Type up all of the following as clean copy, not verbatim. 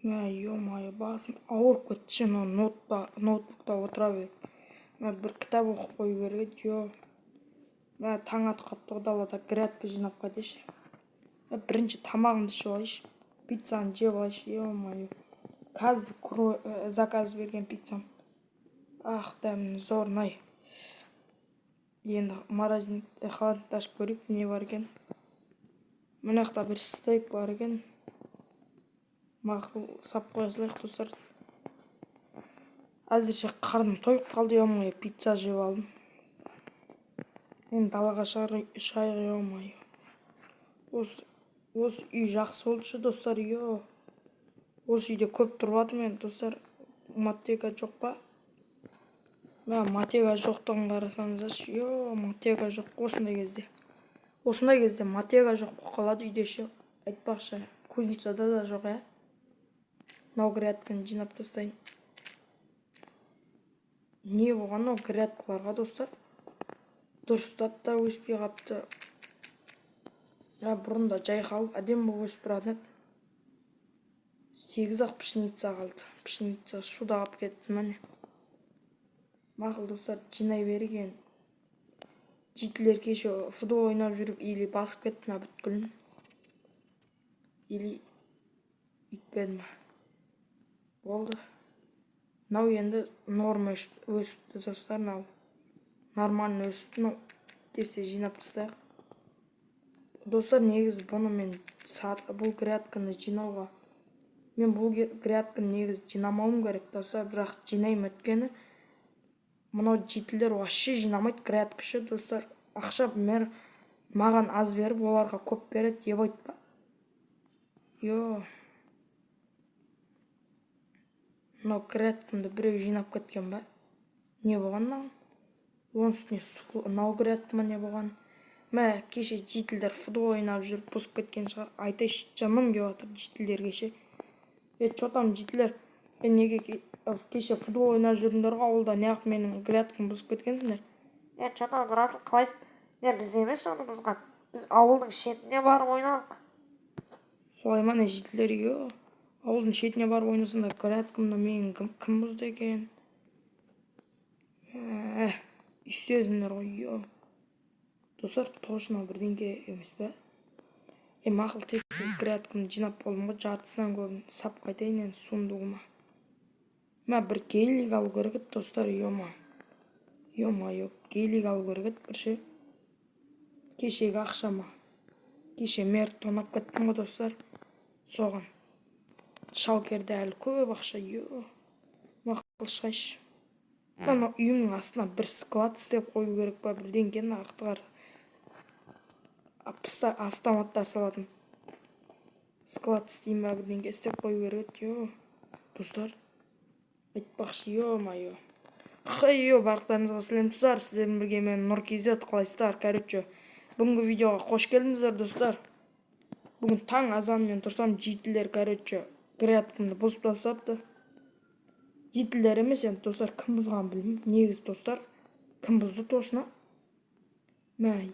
Мә, ё-моё, басым ауырып кетті ше, ноутбукта отыра беріп. Мә, бір кітап оқып қою керек еді, Мә, таң атып қапты ғой, далада грядка жинап қайтайыншы. Бірінші тамағымды ішіп алайыншы. Пиццаны жеп алайыншы, ё-моё. Қазір заказ берген пиццам. Ах, дәмін зорнай. Енді холодильникті ашып көрейік, не бар екен. Мына жақта бір стейк бар екен. Мақұл, сап қоя салайық, достар. Әзірше қарным тойып қалды, ё-моё, пицца жеп алдым. Енді далаға шығайық, ё-моё. Осы үй жақсы болдышы, достар, Осы үйде көп тұрбадым енді, достар. Матега жоқ па? Мә, матега жоқтығын қарасаңыздаршы, матега жоқ осындай кезде. Осындай кезде матега жоқ болып қалады үйде ше. Айтпақшы, кузницада да жоқ, Мынау грядканы жинап тастайын. Не болған ол грядкаларға, достар? Дұрыстап та өспей қапты. Бұрында жайқалып әдем болып өсіп тұратын еді. 8-ақ пшеница қалды. Пшеница суда қалып кетті, міне. Мақұл, достар, жинай берген. Жителер кеше футбол ойнап жүріп, или басып кетті ме бүткілін. Или үйтпеді ме. Болды. Мынау енді норма өсіпті, достар, нормально өсіпті, десе жинап тастайық. Достар, негізі бұны мен бұл грядканы жинауға, мен бұл грядканы негізі жинамауым керек, достар, бірақ жинайым өткені. Мынау жителер вообще жинамайды грядка ше, достар. Ақша маған аз беріп, оларға көп береді, ебайды па? Мынау грядкамды біреу жинап кеткен ба? Не болған мынау? Оның үстіне мынау грядкама не болған? Мә, кеше жителдер футбол ойнап жүріп бұзып кеткен шығар. Айтайыншы, жыным келіп жатыр жителерге ше. Чо там жителер? Неге кеше футбол ойнап жүрдіңдер ғой ауылда, неғып менің грядкам бұзып кеткенсіңдер? Чо там Расыл, қалайсың? Біз емес оны бұзған. Біз ауылдың шетіне барып ойнадық. Солай ма, жителер, ауылдың шетіне барып ойнасыңдар, грядкамды менің кім бұзды екен? Үстезіңдер ғой, Достар, точно бірдеңке емес бе? Мақұл, тез грядкамды жинап болдым ғой, жартысынан көбін сап қайтайын енді суындығыма. Мә, бір гейлик алу керек еді, достар, ё-моё, гейлик алу керек еді бірше. Кешегі ақшама. Кеше мер тонап кеттім ғой, достар. Соған. Шалкерде әлі көп ақша, Мақұл, шығайшы. Мына үйімнің астына бір склад істеп қою керек па, бірдеңкені ақтығар. Автоматтар салатын склад істейм ба, бірдеңке істеп қою керек еді, Достар. Айтпақшы, ё-моё. Барлықтарыңызға сәлем, достар. Сіздермен бірге мен Нұр-KZ, қалайсыздар? Короче, бүгінгі видеоға қош келдіңіздер, достар. Бүгін таң азанымен тұрсам, жителер, грядкамды бұзып тастапты. Жителер емес енді, достар, кім бұзған білмеймін. Негізі, достар, кім бұзды точно? Мә,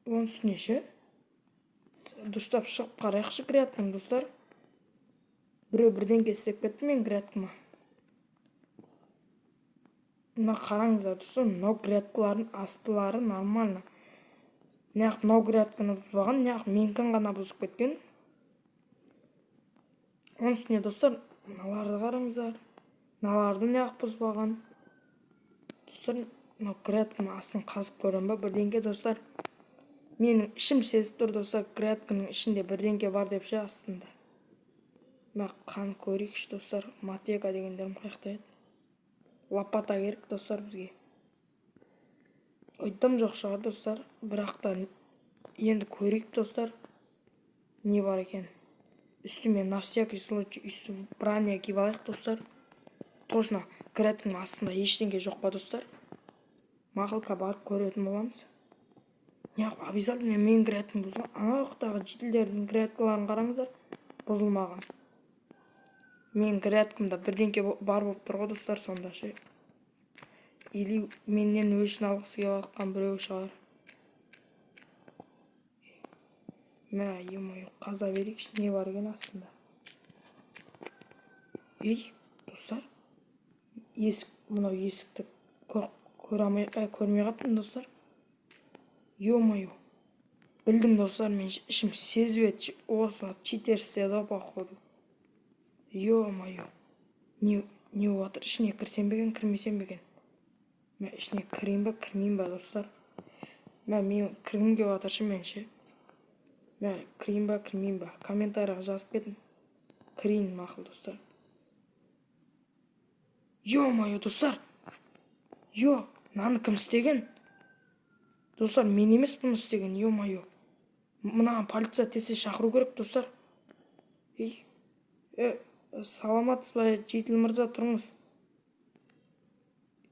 оның үстіне ше. Дұрыстап шығып қарайықшы грядкам, достар. Біреу бірдеңке істеп кетті мен грядкама. Мына қараңыздар, достар, мынау грядкалардың астылары нормально. Неғып мынау грядканы бұзбаған, неғып менікін ғана бұзып кеткен. Оның үстіне, достар, мыналарды қараңыздар. Мыналарды неғып бұзбаған. Достар, мынау грядканың астын қазып көрем ба бірдеңке, достар. Менің ішім сезіп тұр, достар, грядканың ішінде бірдеңке бар деп ше астында. Мә, қан көрейікші, достар, матега дегендерім қаяқта еді. Лопата керек, достар, бізге. Ойдым жоқ шығар, достар, бірақ та енді көрейік, достар, не бар екен. Үстіме на всякий случай броня киіп алайық, достар. Точно грядканың астында ештеңке жоқ па, достар? Мақылқа барып көретін боламыз. Неғып обязательно мен грядкам бұзған. Ана жақтағы жителердің грядкаларын қараңыздар, бұзылмаған. Мен грядкамда бірдеңке бар болып тұр ғой, достар, сонда ше. Или менен өшін алғысы келіп жатқан біреу шығар. Мә, ё-моё, қаза берейікші, не бар екен астында. Ей, достар, мынау есікті көрмей қаптым, достар. Ё-моё. Білдім, достар, мен ішім сезіп еді, осыны читер істеді, походу. Ё-моё. Не болып жатыр? Ішіне кірсем бе екен, кірмесем бе екен? Мен ішіне кірейін ба, кірмейін ба, достар? Мен кіргім келіп жатыр, менше. Мен кірейін ба, кірмейін ба? Комментарияға жазып кетін. Кірейін, мақұл, достар. Ё-моё, достар. Мынаны кім істеген? Достар, мен емес бұны істеген, ё-моё. Мынаған полиция тез шақыру керек, достар. Ей, саламатсыз ба, Жетіл мырза, тұрыңыз.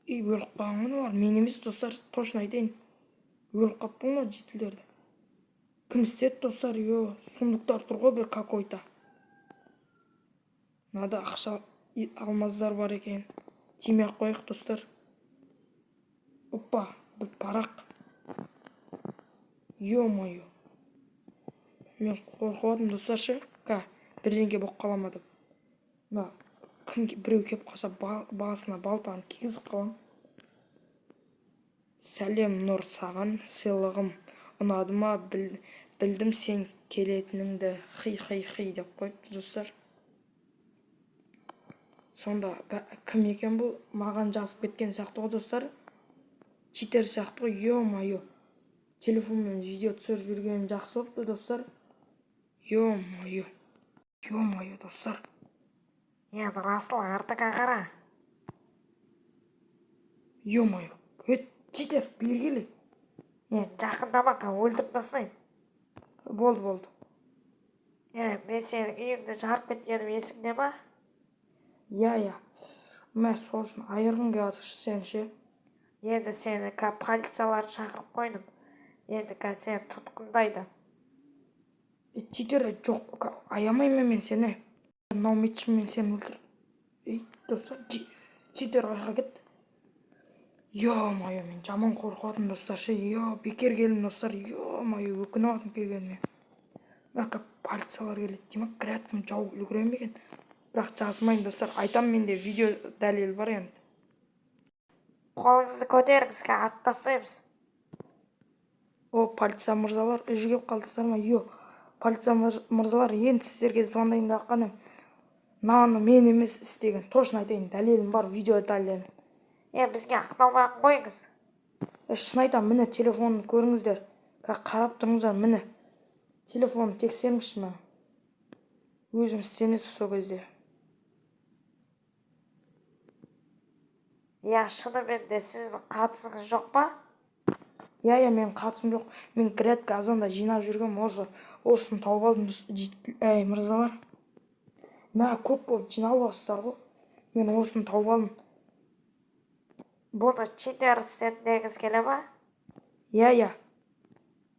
Өліп қалған ғой бар, мен емес, достар, точно айтайын. Өліп қалыппын ғой жетілдерді. Кім істеді, достар? Сундуктар тұр ғой бір какой-то. Мынада ақша алмаздар бар екен. Тимей-ақ қояйық, достар. Опа, бір парақ. Ё-моё. Мен қорқыватым, достар, ше. Бірдеңке болып қалама деп. Біреу кеп қалса басына балтаны кигізіп қалам. Сәлем Нұр саған, сыйлығым. Ұнады ма, білдім сен келетініңді. Хи деп қойыпты, достар. Сонда кім екен бұл? Маған жазып кеткен сияқты ғой, достар. Читер сияқты ғой, ё-моё. Телефонмен видео түсіріп жүргенім жақсы болыпты, достар. Ё-моё. Ё-моё, достар. Енді Расыл артыңа қара. Ё-моё. Читер, бері келе. Жақындама, өлтіріп тастайын. Болды. Мен сенің үйіңді жарып кеткенім есіңде ма? Иә. Мен сол үшін айырғым келіп жатыр, сен ше. Енді сені полициялар шақырып қойдым. Енді сені тұтқындайды. Читер, жоқ, аямаймын мен сені. Науметшім мен сені өлтір. Достар, читер қайға кетті. Ё-моё, мен жаман қорқыватым, достар ше. Бекер келдім, достар. Ё-моё, өкініп жатым келгеніне. Полициялар келеді демек, кірәткім жау үлгірем екен. Бірақ жазмайын, достар. Айтам, менде видео дәлел бар енді. Қолыңызды көтеріңіз, аттасаймыз. Полиция мырзалар, үжігіп қалдысыздар ма? Полиция мырзалар, енді сіздерге звондайын да қаным. Мынаны мен емес істеген, точно айтайын, дәлелім бар, видео дәлелім. Бізге ақталмай қойыңыз. Шын айтам, міне телефонын көріңіздер. Қарап тұрыңыздар, міне. Телефонын тексеріңізші мен. Өзіңіз сенесіз сол кезде. Шынымен де сіздің қатысыңыз жоқ па? Мен қатысым жоқ. Мен грядка азанда жинап жүргем, осыны тауып алдым, мырзалар. Көп болып жиналып алсыздар ғой. Мен осыны тауып алдым. Бұны читер істеді дегіңіз келе ма?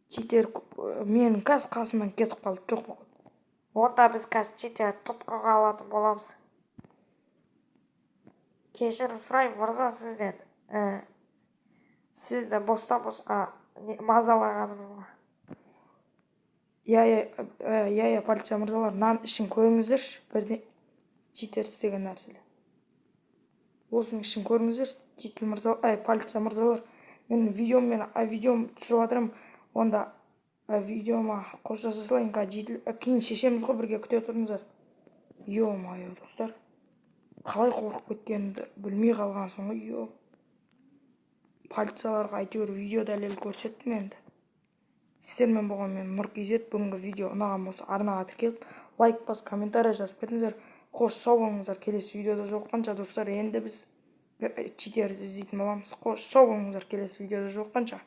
Читер менің қасымнан кетіп қалды, жоқ болып. Онда біз читер тұтқынға алатын боламыз. Кешірім сұраймын, мырза, сізден. Сізді бостан-босқа мазалағанымызға. Полиция мырзалар, мынаның ішін көріңіздерші, бірден читер істеген нәрселер. Осының ішін көріңіздер, полиция мырзалар. Мен видеом түсіріп жатырмын. Онда видеома қоштаса салайын, кейін шешеміз ғой, бірге күте тұрыңыздар. Ё-моё, достар. Қалай қорқып кеткенімді білмей қалғансың ғой, полицияларға әйтеуір видео дәлел көрсеттім енді. Сіздермен болған мен Нұр-KZ. Бүгінгі видео ұнаған болса арнаға тіркеліп, лайк бас, комментарий жазып кетіңіздер. Қош сау болыңыздар, келесі видеода жолыққанша, достар. Енді біз читерді іздейтін боламыз. Қош сау болыңыздар, келесі видеода жолыққанша.